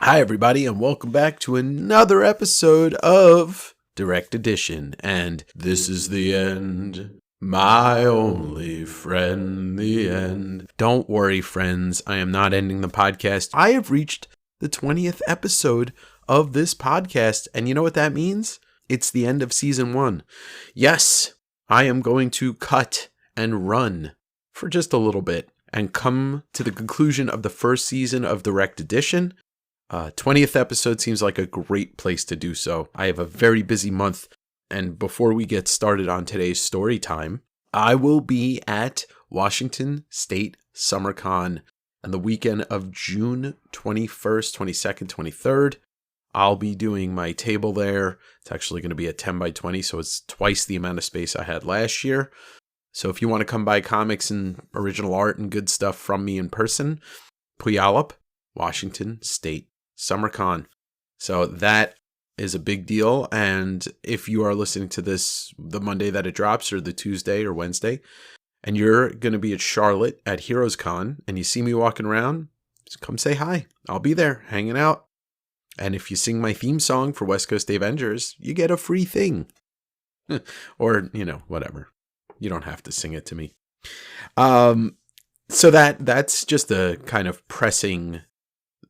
Hi, everybody, and welcome back to another episode of Direct Edition. And this is the end, my only friend, the end. Don't worry, friends, I am not ending the podcast. I have reached the 20th episode of this podcast, and you know what that means? It's the end of season 1. Yes, I am going to cut and run for just a little bit and come to the conclusion of the first season of Direct Edition. 20th episode seems like a great place to do so. I have a very busy month, and before we get started on today's story time, I will be at Washington State SummerCon on the weekend of June 21st, 22nd, 23rd. I'll be doing my table there. It's actually going to be a 10 by 20, so it's twice the amount of space I had last year. So if you want to come buy comics and original art and good stuff from me in person, Puyallup, Washington State SummerCon. So that is a big deal. And if you are listening to this the Monday that it drops, or the Tuesday or Wednesday, and you're going to be at Charlotte at Heroes Con and you see me walking around, just come say hi. I'll be there hanging out. And if you sing my theme song for West Coast Davengers, you get a free thing. Or, whatever. You don't have to sing it to me. So that's just a kind of pressing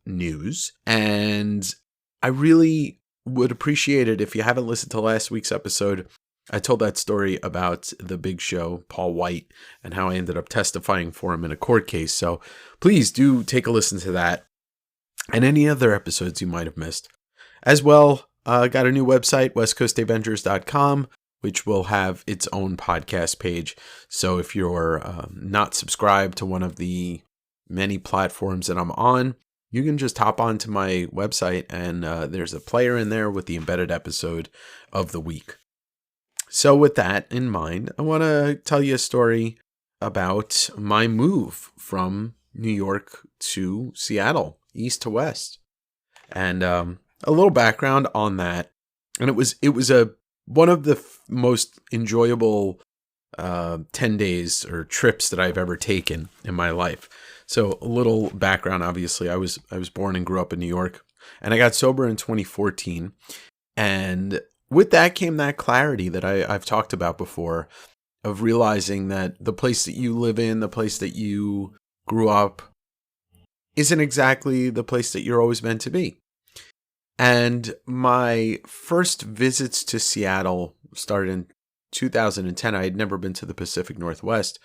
news, and I really would appreciate it if you haven't listened to last week's episode. I told that story about the Big Show, Paul White, and how I ended up testifying for him in a court case. So please do take a listen to that and any other episodes you might have missed. As well, got a new website, westcoastdavengers.com, which will have its own podcast page. So if you're not subscribed to one of the many platforms that I'm on, you can just hop onto my website, and there's a player in there with the embedded episode of the week. So with that in mind, I want to tell you a story about my move from New York to Seattle, east to west, and a little background on that. And it was one of the most enjoyable 10 days or trips that I've ever taken in my life. So a little background, obviously, I was born and grew up in New York, and I got sober in 2014. And with that came that clarity that I've talked about before, of realizing that the place that you live in, the place that you grew up, isn't exactly the place that you're always meant to be. And my first visits to Seattle started in 2010. I had never been to the Pacific Northwest.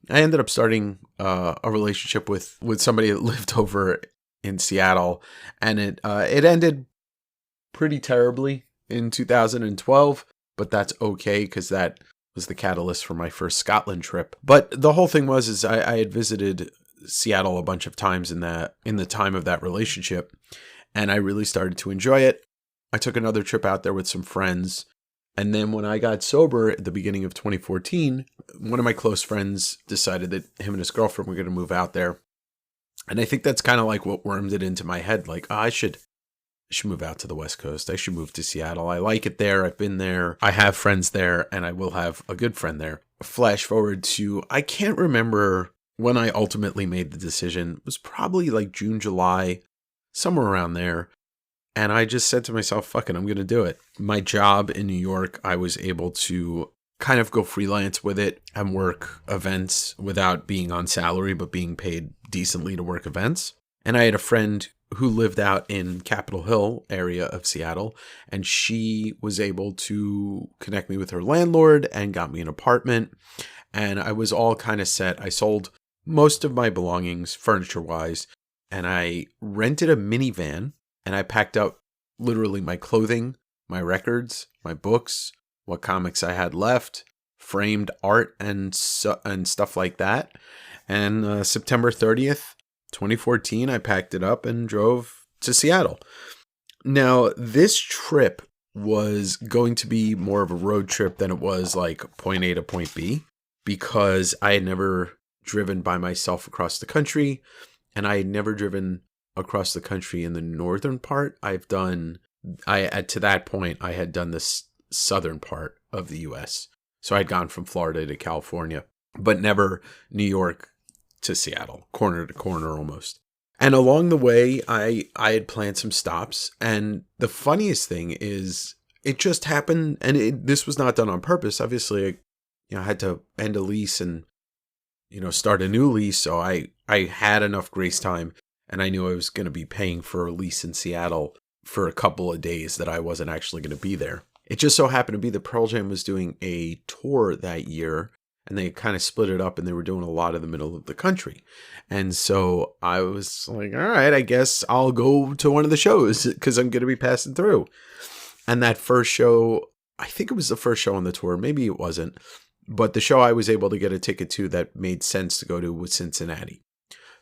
I ended up starting a relationship with somebody that lived over in Seattle, and it ended pretty terribly in 2012, but that's okay because that was the catalyst for my first Scotland trip. But the whole thing was I had visited Seattle a bunch of times in the time of that relationship, and I really started to enjoy it. I took another trip out there with some friends. And then when I got sober at the beginning of 2014, one of my close friends decided that him and his girlfriend were going to move out there. And I think that's kind of like what wormed it into my head. Like, I should move out to the West Coast. I should move to Seattle. I like it there. I've been there. I have friends there, and I will have a good friend there. Flash forward to, I can't remember when I ultimately made the decision. It was probably like June, July, somewhere around there. And I just said to myself, fuck it, I'm going to do it. My job in New York, I was able to kind of go freelance with it and work events without being on salary, but being paid decently to work events. And I had a friend who lived out in Capitol Hill area of Seattle, and she was able to connect me with her landlord and got me an apartment. And I was all kind of set. I sold most of my belongings, furniture-wise, and I rented a minivan. And I packed up literally my clothing, my records, my books, what comics I had left, framed art and stuff like that. And September 30th, 2014, I packed it up and drove to Seattle. Now, this trip was going to be more of a road trip than it was like point A to point B, because I had never driven by myself across the country, and I had never driven across the country in the northern part. I've done to that point, I had done this southern part of the U.S. So I'd gone from Florida to California, but never New York to Seattle, corner to corner almost. And along the way, I had planned some stops. And the funniest thing is it just happened. And this was not done on purpose. Obviously, I had to end a lease and, start a new lease. So I had enough grace time, and I knew I was going to be paying for a lease in Seattle for a couple of days that I wasn't actually going to be there. It just so happened to be that Pearl Jam was doing a tour that year, and they kind of split it up, and they were doing a lot of the middle of the country. And so I was like, all right, I guess I'll go to one of the shows because I'm going to be passing through. And that first show, I think it was the first show on the tour. Maybe it wasn't. But the show I was able to get a ticket to that made sense to go to was Cincinnati.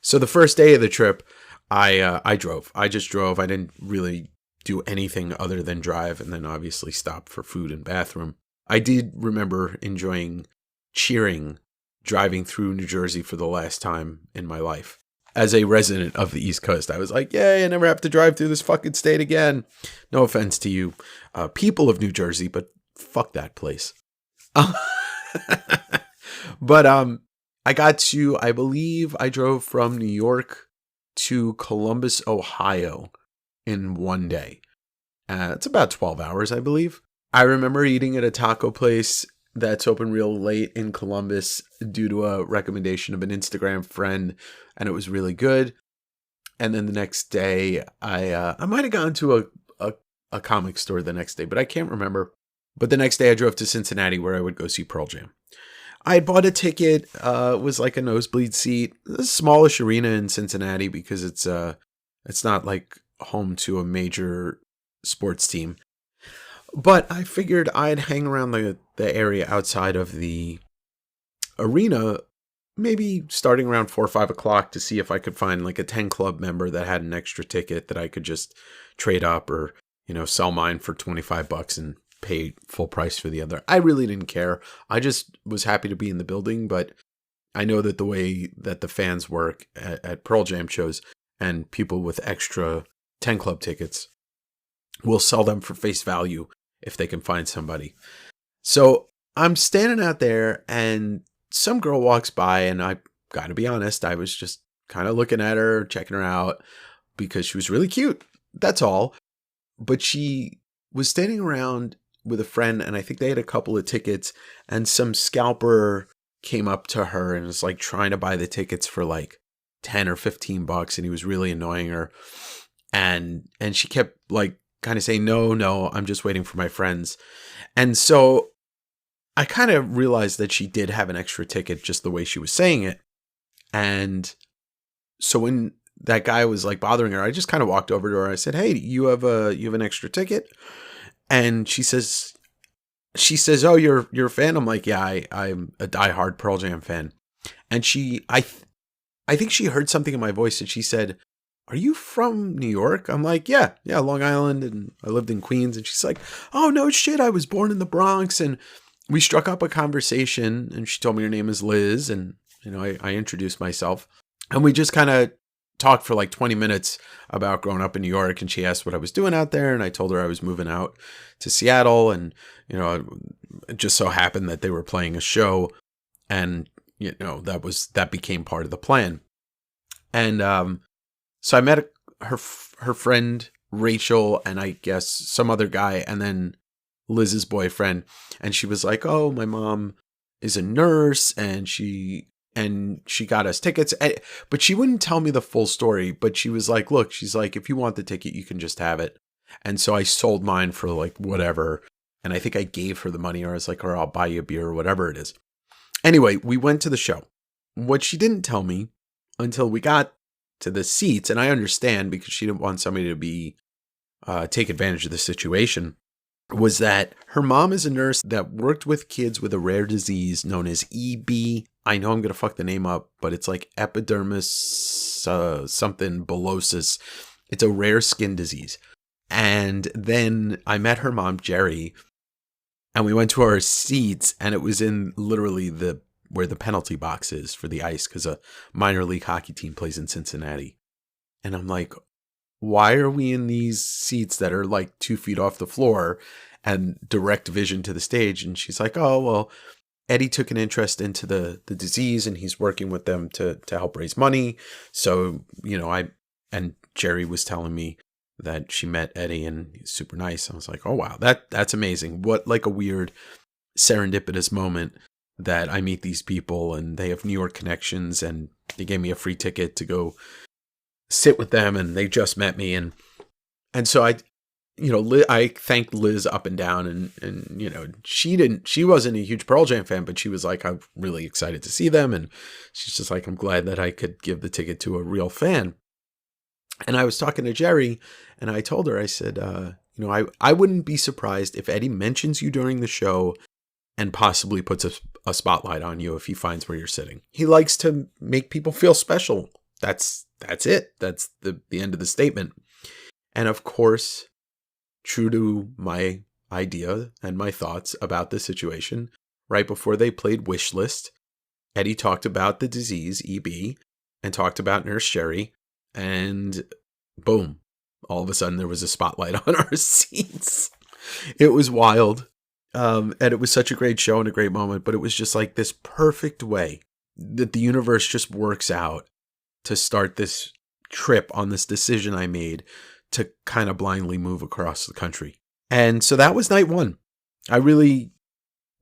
So the first day of the trip, I drove. I just drove. I didn't really do anything other than drive, and then obviously stop for food and bathroom. I did remember enjoying cheering driving through New Jersey for the last time in my life. As a resident of the East Coast, I was like, yay, I never have to drive through this fucking state again. No offense to you, people of New Jersey, but fuck that place. But I believe I drove from New York to Columbus, Ohio in one day. It's about 12 hours, I believe. I remember eating at a taco place that's open real late in Columbus due to a recommendation of an Instagram friend, and it was really good. And then the next day, I might have gone to a comic store the next day, but I can't remember. But the next day I drove to Cincinnati where I would go see Pearl Jam. I had bought a ticket. It was like a nosebleed seat, a smallish arena in Cincinnati because it's not like home to a major sports team. But I figured I'd hang around the area outside of the arena, maybe starting around 4 or 5 o'clock to see if I could find like a 10 club member that had an extra ticket that I could just trade up or, sell mine for $25 and pay full price for the other. I really didn't care. I just was happy to be in the building, but I know that the way that the fans work at Pearl Jam shows and people with extra 10 club tickets will sell them for face value if they can find somebody. So I'm standing out there and some girl walks by, and I got to be honest, I was just kind of looking at her, checking her out because she was really cute. That's all. But she was standing around with a friend, and I think they had a couple of tickets, and some scalper came up to her and was like trying to buy the tickets for like 10 or $15, and he was really annoying her. And she kept like kind of saying, no, I'm just waiting for my friends. And so I kind of realized that she did have an extra ticket just the way she was saying it. And so when that guy was like bothering her, I just kind of walked over to her. I said, hey, you have an extra ticket? And she says, oh, you're a fan? I'm like, yeah, I'm a diehard Pearl Jam fan. And I think she heard something in my voice, and she said, are you from New York? I'm like, yeah, Long Island, and I lived in Queens. And she's like, oh, no shit, I was born in the Bronx. And we struck up a conversation, and she told me her name is Liz, and I introduced myself. And we just kind of talked for like 20 minutes about growing up in New York, and she asked what I was doing out there, and I told her I was moving out to Seattle, and it just so happened that they were playing a show, and that became part of the plan. And so I met her friend Rachel, and I guess some other guy, and then Liz's boyfriend, and she was like, oh, my mom is a nurse, and she got us tickets, but she wouldn't tell me the full story. But she was like, look, she's like, if you want the ticket, you can just have it. And so I sold mine for like whatever. And I think I gave her the money, or I was like, or I'll buy you a beer or whatever it is. Anyway, we went to the show. What she didn't tell me until we got to the seats, and I understand because she didn't want somebody to take advantage of the situation, was that her mom is a nurse that worked with kids with a rare disease known as EB. I know I'm going to fuck the name up, but it's like epidermis something bullosis. It's a rare skin disease. And then I met her mom, Jerry, and we went to our seats, and it was in literally where the penalty box is for the ice, because a minor league hockey team plays in Cincinnati. And I'm like, why are we in these seats that are like 2 feet off the floor and direct vision to the stage? And she's like, oh, well, Eddie took an interest into the disease and he's working with them to help raise money. So, and Jerry was telling me that she met Eddie and he's super nice. I was like, oh, wow, that's amazing. What like a weird serendipitous moment that I meet these people and they have New York connections and they gave me a free ticket to go sit with them and they just met me. And so I thanked Liz up and down and she wasn't a huge Pearl Jam fan, but she was like, I'm really excited to see them. And she's just like, I'm glad that I could give the ticket to a real fan. And I was talking to Jerry and I told her, I said, I wouldn't be surprised if Eddie mentions you during the show and possibly puts a spotlight on you if he finds where you're sitting. He likes to make people feel special. That's it. That's the end of the statement. And of course, true to my idea and my thoughts about the situation, right before they played Wish List, Eddie talked about the disease, EB, and talked about Nurse Sherry, and boom, all of a sudden there was a spotlight on our seats. It was wild, and it was such a great show and a great moment, but it was just like this perfect way that the universe just works out to start this trip on this decision I made to kind of blindly move across the country. And so that was night one. I really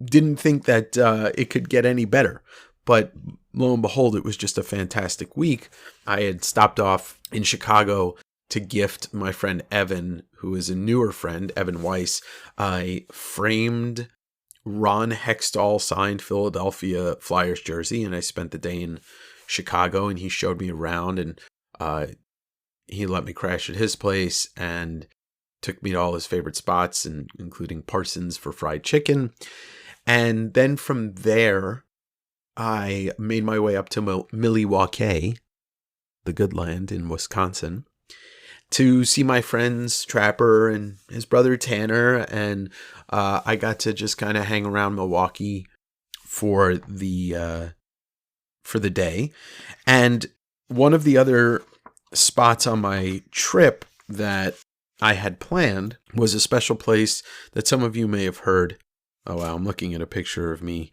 didn't think that it could get any better, but lo and behold, it was just a fantastic week. I had stopped off in Chicago to gift my friend Evan, who is a newer friend, Evan Weiss, a framed Ron Hextall signed Philadelphia Flyers jersey. And I spent the day in Chicago and he showed me around and he let me crash at his place and took me to all his favorite spots, and including Parsons for fried chicken. And then from there, I made my way up to Milwaukee, the good land in Wisconsin, to see my friends Trapper and his brother Tanner. And I got to just kind of hang around Milwaukee for the day. And one of the other spots on my trip that I had planned was a special place that some of you may have heard. Oh, wow, I'm looking at a picture of me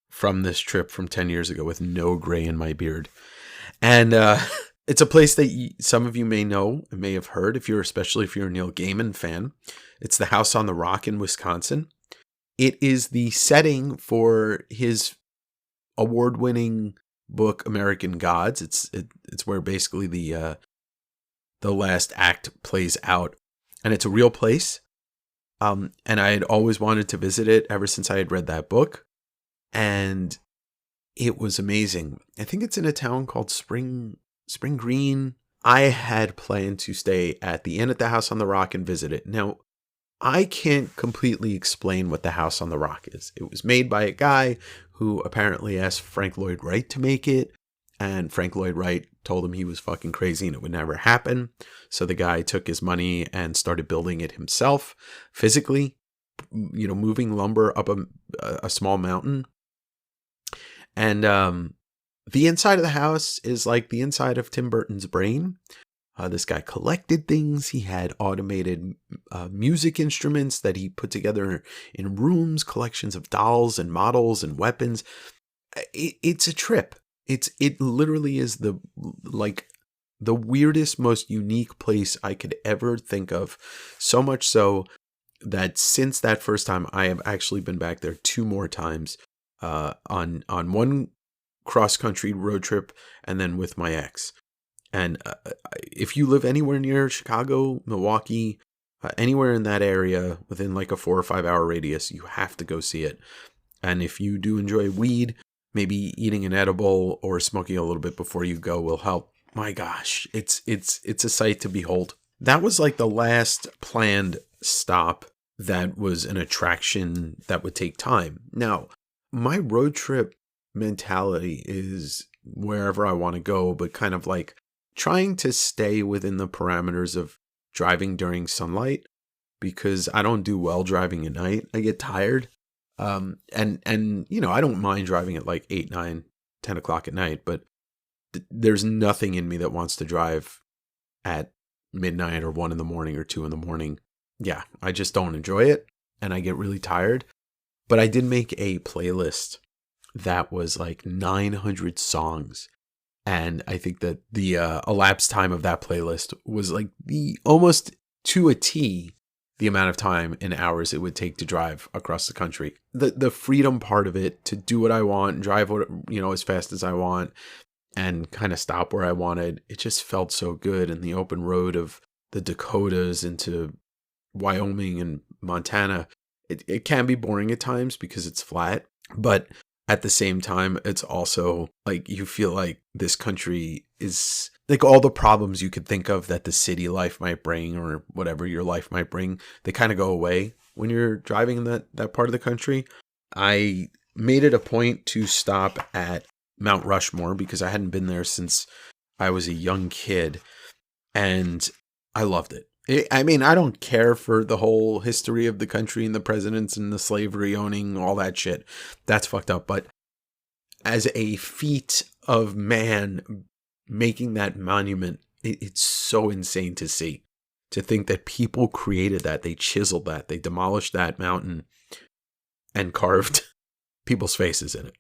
from this trip from 10 years ago with no gray in my beard. And it's a place that some of you may know and may have heard, especially if you're a Neil Gaiman fan. It's the House on the Rock in Wisconsin. It is the setting for his award-winning book American Gods. It's where basically the last act plays out, and it's a real place. And I had always wanted to visit it ever since I had read that book, and it was amazing. I think it's in a town called Spring Green. I had planned to stay at the inn at the House on the Rock and visit it. Now, I can't completely explain what the House on the Rock is. It was made by a guy who apparently asked Frank Lloyd Wright to make it, and Frank Lloyd Wright told him he was fucking crazy and it would never happen. So the guy took his money and started building it himself, physically, moving lumber up a small mountain. And the inside of the house is like the inside of Tim Burton's brain. This guy collected things. He had automated music instruments that he put together in rooms, collections of dolls and models and weapons. It's a trip. It literally is the weirdest, most unique place I could ever think of. So much so that since that first time, I have actually been back there 2 more times on one cross-country road trip and then with my ex. And if you live anywhere near Chicago, Milwaukee, anywhere in that area within like a 4 or 5 hour radius, you have to go see it. And if you do enjoy weed, maybe eating an edible or smoking a little bit before you go will help. My gosh, it's a sight to behold. That was like the last planned stop that was an attraction that would take time. Now, my road trip mentality is wherever I want to go, but kind of like trying to stay within the parameters of driving during sunlight, because I don't do well driving at night. I get tired. And I don't mind driving at like 8, 9, 10 o'clock at night, but there's nothing in me that wants to drive at midnight or 1 in the morning or 2 in the morning. Yeah, I just don't enjoy it and I get really tired. But I did make a playlist that was like 900 songs. And I think that the elapsed time of that playlist was like the almost to a T the amount of time in hours it would take to drive across the country. The freedom part of it, to do what I want, drive what, as fast as I want, and kind of stop where I wanted. It just felt so good. And the open road of the Dakotas into Wyoming and Montana, it can be boring at times because it's flat, but at the same time, it's also like you feel like this country is like all the problems you could think of that the city life might bring or whatever your life might bring, they kind of go away when you're driving in that part of the country. I made it a point to stop at Mount Rushmore because I hadn't been there since I was a young kid, and I loved it. I mean, I don't care for the whole history of the country and the presidents and the slavery owning, all that shit. That's fucked up. But as a feat of man making that monument, it's so insane to see. To think that people created that, they chiseled that, they demolished that mountain and carved people's faces in it.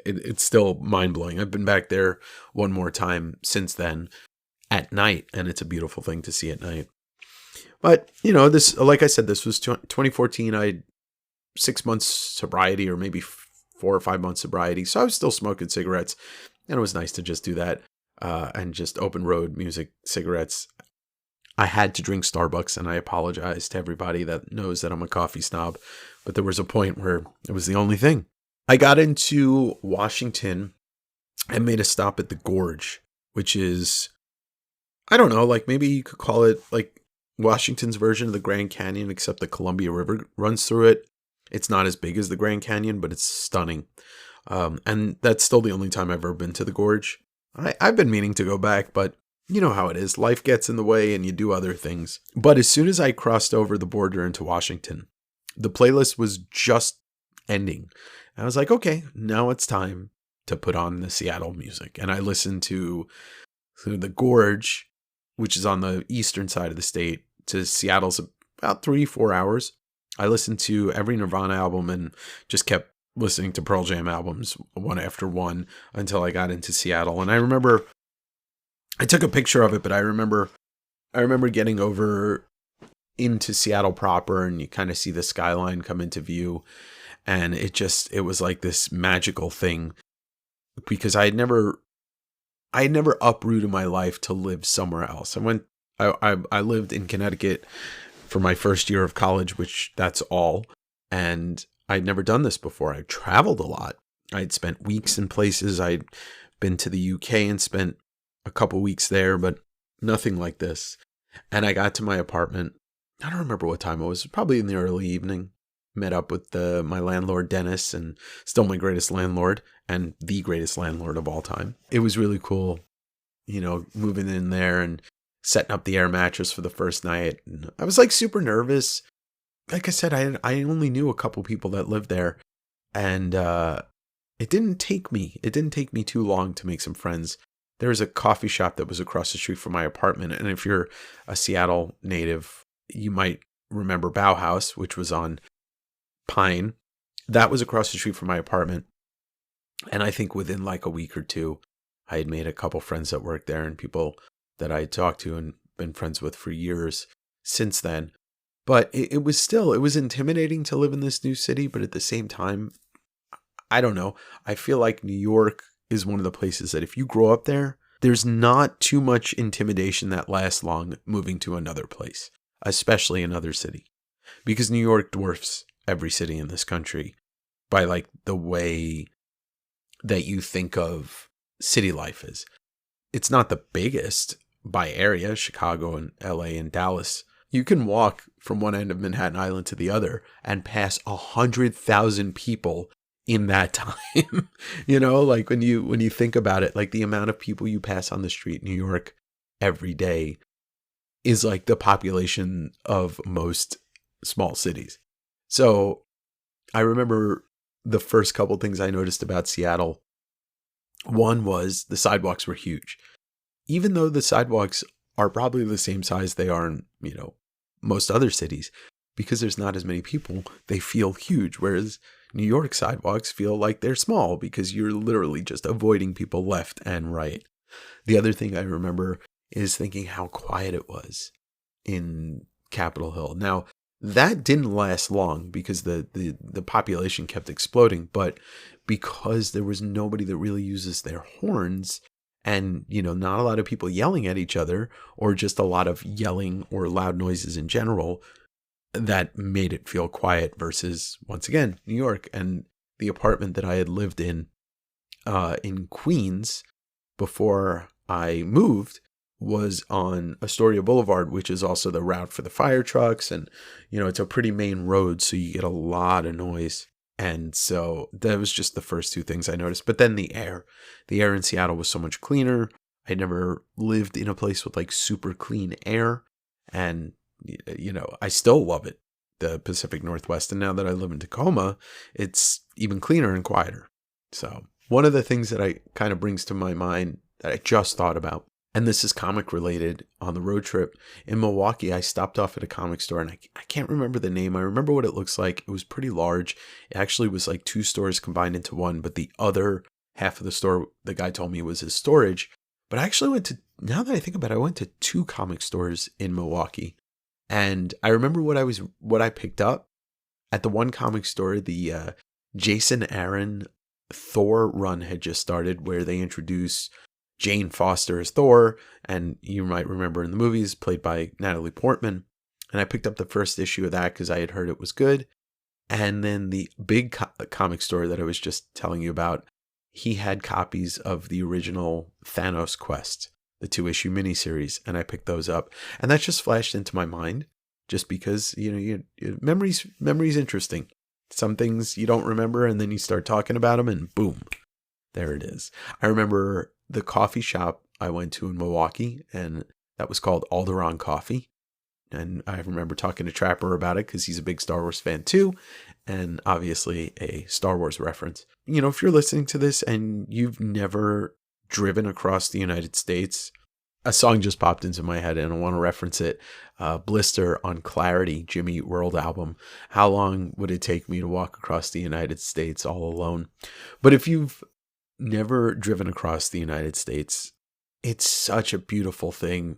It's still mind-blowing. I've been back there one more time since then, at night, and it's a beautiful thing to see at night. But, this, like I said, this was 2014. I had 6 months sobriety, or maybe 4 or 5 months sobriety. So I was still smoking cigarettes, and it was nice to just do that, and just open road music, cigarettes. I had to drink Starbucks, and I apologize to everybody that knows that I'm a coffee snob, but there was a point where it was the only thing. I got into Washington and made a stop at the Gorge, which is, I don't know, like maybe you could call it like Washington's version of the Grand Canyon, except the Columbia River runs through it. It's not as big as the Grand Canyon, but it's stunning. And that's still the only time I've ever been to the Gorge. I've been meaning to go back, but you know how it is. Life gets in the way and you do other things. But as soon as I crossed over the border into Washington, the playlist was just ending. And I was like, okay, now it's time to put on the Seattle music. And I listened to the Gorge, which is on the eastern side of the state, to Seattle's about 3-4 hours. I listened to every Nirvana album and just kept listening to Pearl Jam albums one after one until I got into Seattle. And I remember, I took a picture of it, but I remember getting over into Seattle proper, and you kind of see the skyline come into view. And it was like this magical thing, because I had never uprooted my life to live somewhere else. I lived in Connecticut for my first year of college, which that's all. And I'd never done this before. I traveled a lot. I'd spent weeks in places. I'd been to the UK and spent a couple weeks there, but nothing like this. And I got to my apartment. I don't remember what time it was. Probably in the early evening. Met up with my landlord, Dennis, and still my greatest landlord and the greatest landlord of all time. It was really cool, moving in there and setting up the air mattress for the first night. And I was like super nervous. Like I said, I only knew a couple people that lived there, and it didn't take me too long to make some friends. There was a coffee shop that was across the street from my apartment, and if you're a Seattle native, you might remember Bauhaus, which was on Pine. That was across the street from my apartment, and I think within like a week or two, I had made a couple friends that worked there and people that I had talked to and been friends with for years since then. But it was intimidating to live in this new city, but at the same time, I don't know. I feel like New York is one of the places that if you grow up there, there's not too much intimidation that lasts long moving to another place, especially another city, because New York dwarfs every city in this country by like the way that you think of city life is. It's not the biggest by area, Chicago and LA and Dallas. You can walk from one end of Manhattan Island to the other and pass 100,000 people in that time. Like when you think about it, like the amount of people you pass on the street in New York every day is like the population of most small cities. So I remember the first couple things I noticed about Seattle. One was the sidewalks were huge. Even though the sidewalks are probably the same size they are in, most other cities. Because there's not as many people, they feel huge. Whereas New York sidewalks feel like they're small because you're literally just avoiding people left and right. The other thing I remember is thinking how quiet it was in Capitol Hill. Now, that didn't last long because the population kept exploding, but because there was nobody that really uses their horns and, not a lot of people yelling at each other or just a lot of yelling or loud noises in general, that made it feel quiet versus, once again, New York. And the apartment that I had lived in Queens before I moved was on Astoria Boulevard, which is also the route for the fire trucks. And, it's a pretty main road, so you get a lot of noise. And so that was just the first two things I noticed. But then the air in Seattle was so much cleaner. I never lived in a place with like super clean air. And, I still love it, the Pacific Northwest. And now that I live in Tacoma, it's even cleaner and quieter. So one of the things that I kind of brings to my mind that I just thought about, and this is comic related, on the road trip in Milwaukee, I stopped off at a comic store and I can't remember the name. I remember what it looks like. It was pretty large. It actually was like two stores combined into one, but the other half of the store, the guy told me, was his storage. But I actually now that I think about it, I went to two comic stores in Milwaukee. And I remember what I picked up at the one comic store. The Jason Aaron Thor run had just started, where they introduce Jane Foster as Thor, and you might remember in the movies, played by Natalie Portman. And I picked up the first issue of that because I had heard it was good. And then the big comic store that I was just telling you about, he had copies of the original Thanos Quest, the 2-issue miniseries, and I picked those up. And that just flashed into my mind just because, memory's interesting. Some things you don't remember, and then you start talking about them, and boom, there it is. I remember the coffee shop I went to in Milwaukee, and that was called Alderaan Coffee. And I remember talking to Trapper about it because he's a big Star Wars fan too, and obviously a Star Wars reference. If you're listening to this and you've never driven across the United States, a song just popped into my head and I want to reference it. Blister on Clarity, Jimmy Eat World album. How long would it take me to walk across the United States all alone? But if you've never driven across the United States, it's such a beautiful thing.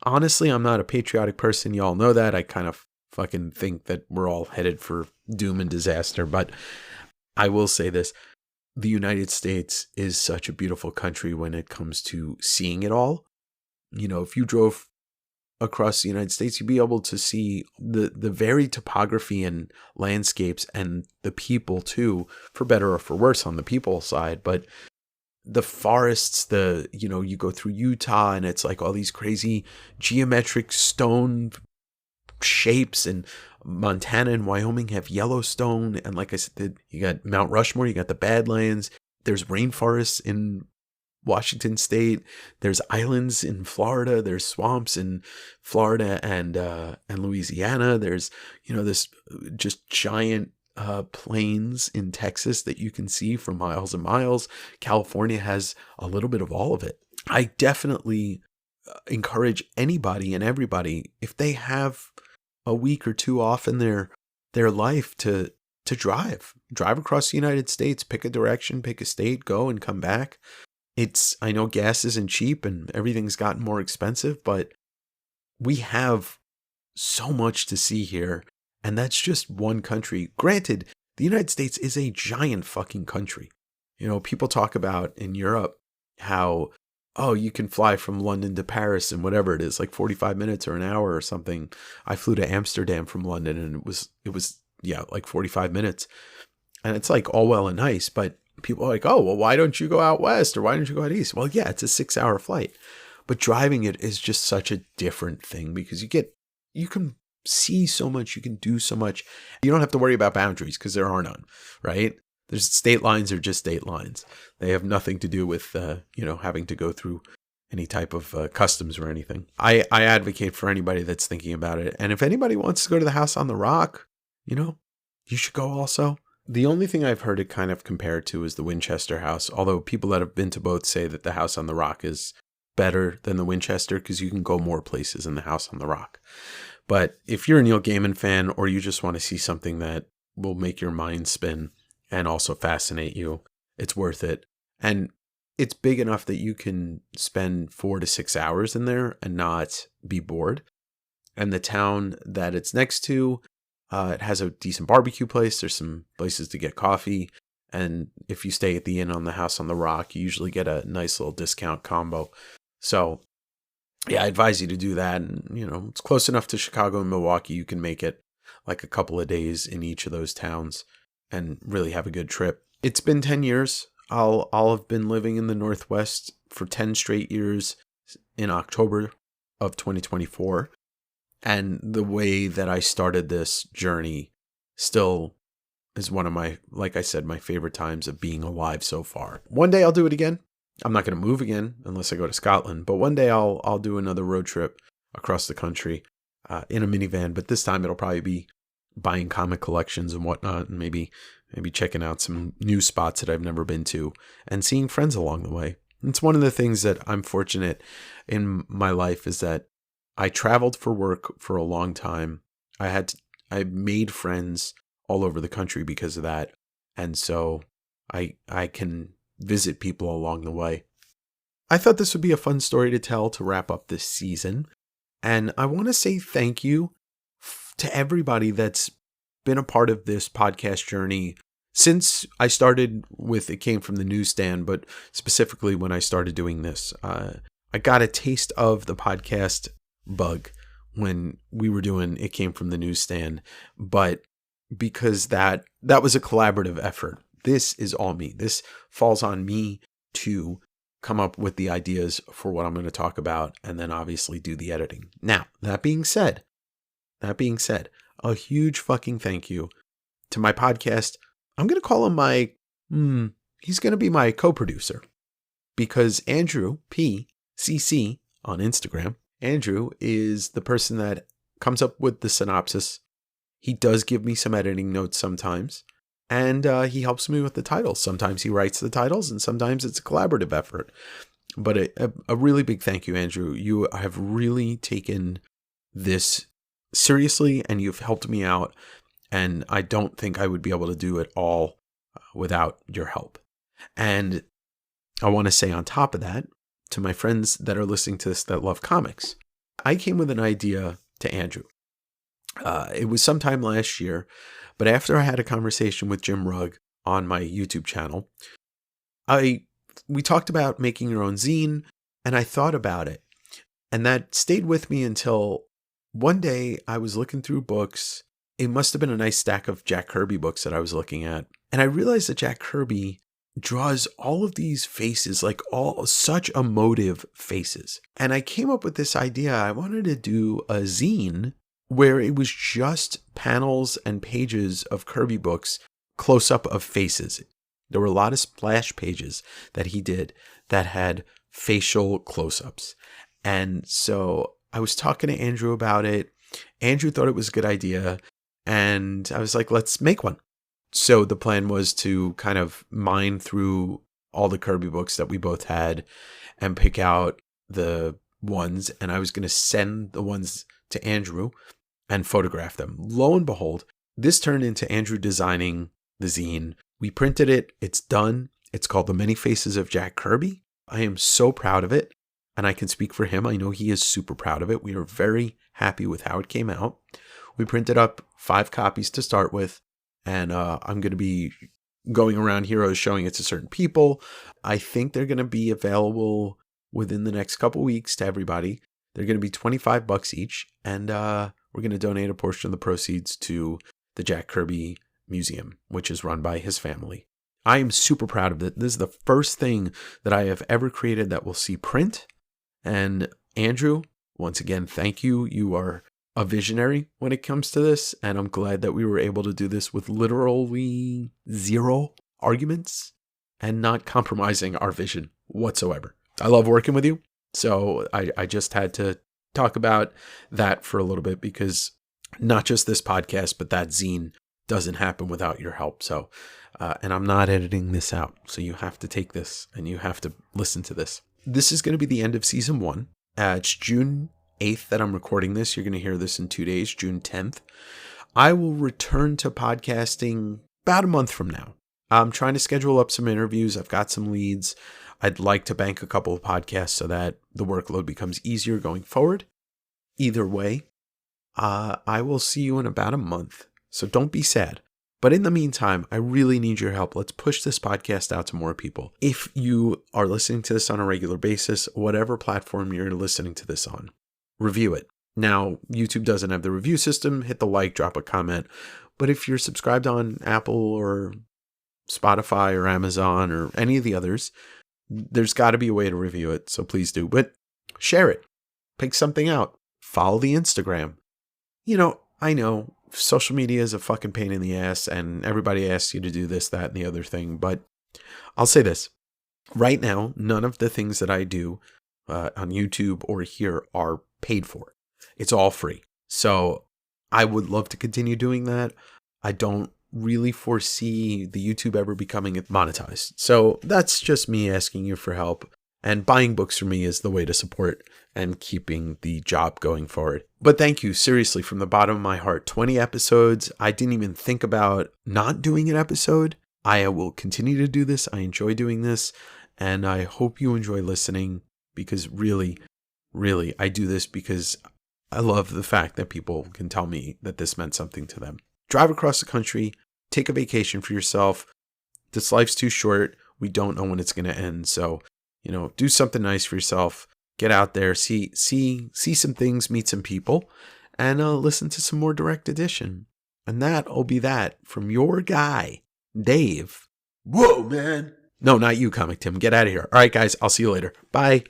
Honestly, I'm not a patriotic person. Y'all know that. I kind of fucking think that we're all headed for doom and disaster. But I will say this. The United States is such a beautiful country when it comes to seeing it all. If you drove across the United States, you'd be able to see the varied topography and landscapes and the people too, for better or for worse on the people side. But the forests, you go through Utah and it's like all these crazy geometric stone shapes, and Montana and Wyoming have Yellowstone. And like I said, you got Mount Rushmore, you got the Badlands, there's rainforests in Washington State, there's islands in Florida, there's swamps in Florida and Louisiana, there's, this just giant plains in Texas that you can see for miles and miles. California has a little bit of all of it. I definitely encourage anybody and everybody, if they have a week or two off in their life, to drive across the United States, pick a direction, pick a state, go and come back. I know gas isn't cheap and everything's gotten more expensive, but we have so much to see here. And that's just one country. Granted, the United States is a giant fucking country. People talk about in Europe how, you can fly from London to Paris and whatever it is, like 45 minutes or an hour or something. I flew to Amsterdam from London and it was like 45 minutes. And it's like all well and nice, but people are like, oh, well, why don't you go out west or why don't you go out east? Well, yeah, it's a 6-hour flight. But driving it is just such a different thing because you can see so much, you can do so much. You don't have to worry about boundaries because there are none, right? There's state lines are just state lines. They have nothing to do with, having to go through any type of customs or anything. I advocate for anybody that's thinking about it. And if anybody wants to go to the House on the Rock, you should go also. The only thing I've heard it kind of compared to is the Winchester House, although people that have been to both say that the House on the Rock is better than the Winchester because you can go more places in the House on the Rock. But if you're a Neil Gaiman fan, or you just want to see something that will make your mind spin and also fascinate you, it's worth it. And it's big enough that you can spend 4 to 6 hours in there and not be bored. And the town that it's next to, it has a decent barbecue place. There's some places to get coffee. And if you stay at the inn on the House on the Rock, you usually get a nice little discount combo. So yeah, I advise you to do that. And, it's close enough to Chicago and Milwaukee. You can make it like a couple of days in each of those towns and really have a good trip. It's been 10 years. I'll have been living in the Northwest for 10 straight years in October of 2024. And the way that I started this journey still is one of my, like I said, my favorite times of being alive so far. One day I'll do it again. I'm not going to move again unless I go to Scotland. But one day I'll do another road trip across the country in a minivan. But this time it'll probably be buying comic collections and whatnot, and maybe checking out some new spots that I've never been to and seeing friends along the way. It's one of the things that I'm fortunate in my life is that I traveled for work for a long time. I made friends all over the country because of that. And so I can visit people along the way. I thought this would be a fun story to tell to wrap up this season. And I want to say thank you to everybody that's been a part of this podcast journey since I started with It Came From the Newsstand, but specifically when I started doing this. I got a taste of the podcast bug when we were doing It Came From the Newsstand, but because that was a collaborative effort. This is all me. This falls on me to come up with the ideas for what I'm going to talk about and then obviously do the editing. Now, that being said, a huge fucking thank you to my podcast. I'm going to call him he's going to be my co-producer, because Andrew PCC on Instagram, Andrew is the person that comes up with the synopsis. He does give me some editing notes sometimes, and he helps me with the titles. Sometimes he writes the titles, and sometimes it's a collaborative effort. But a really big thank you, Andrew. You have really taken this seriously, and you've helped me out, and I don't think I would be able to do it all without your help. And I want to say on top of that, to my friends that are listening to this that love comics, I came with an idea to Andrew. It was sometime last year, but after I had a conversation with Jim Rugg on my YouTube channel, we talked about making your own zine, and I thought about it, and that stayed with me until one day I was looking through books. It must have been a nice stack of Jack Kirby books that I was looking at, and I realized that Jack Kirby draws all of these faces, like all such emotive faces. And I came up with this idea. I wanted to do a zine where it was just panels and pages of Kirby books, close up of faces. There were a lot of splash pages that he did that had facial close-ups. And so I was talking to Andrew about it. Andrew thought it was a good idea. And I was like, let's make one. So the plan was to kind of mine through all the Kirby books that we both had and pick out the ones. And I was going to send the ones to Andrew and photograph them. Lo and behold, this turned into Andrew designing the zine. We printed it. It's done. It's called The Many Faces of Jack Kirby. I am so proud of it. And I can speak for him. I know he is super proud of it. We are very happy with how it came out. We printed up 5 copies to start with. And I'm going to be going around Heroes showing it to certain people. I think they're going to be available within the next couple weeks to everybody. They're going to be $25 each. And we're going to donate a portion of the proceeds to the Jack Kirby Museum, which is run by his family. I am super proud of it. This is the first thing that I have ever created that will see print. And Andrew, once again, thank you. You are a visionary when it comes to this, and I'm glad that we were able to do this with literally 0 arguments and not compromising our vision whatsoever. I love working with you, so I just had to talk about that for a little bit, because not just this podcast, but that zine doesn't happen without your help. So, and I'm not editing this out, so you have to take this and you have to listen to this. this is going to be the end of season 1. It's June 8th that I'm recording this. You're going to hear this in 2 days, June 10th. I will return to podcasting about a month from now. I'm trying to schedule up some interviews. I've got some leads. I'd like to bank a couple of podcasts so that the workload becomes easier going forward. Either way, I will see you in about a month. So don't be sad. But in the meantime, I really need your help. Let's push this podcast out to more people. If you are listening to this on a regular basis, whatever platform you're listening to this on, review it. Now, YouTube doesn't have the review system. Hit the like, drop a comment. But if you're subscribed on Apple or Spotify or Amazon or any of the others, there's got to be a way to review it. So please do. But share it. Pick something out. Follow the Instagram. I know social media is a fucking pain in the ass and everybody asks you to do this, that, and the other thing. But I'll say this. Right now, none of the things that I do on YouTube or here are paid for. It's all free. So I would love to continue doing that. I don't really foresee the YouTube ever becoming monetized. So that's just me asking you for help. And buying books for me is the way to support and keeping the job going forward. But thank you, seriously, from the bottom of my heart. 20 episodes. I didn't even think about not doing an episode. I will continue to do this. I enjoy doing this. And I hope you enjoy listening because really, really, I do this because I love the fact that people can tell me that this meant something to them. Drive across the country. Take a vacation for yourself. This life's too short. We don't know when it's going to end. So, do something nice for yourself. Get out there, see some things, meet some people, and listen to some more Direct Edition. And that'll be that from your guy, Dave. Whoa, man. No, not you, Comic Tim. Get out of here. All right, guys. I'll see you later. Bye.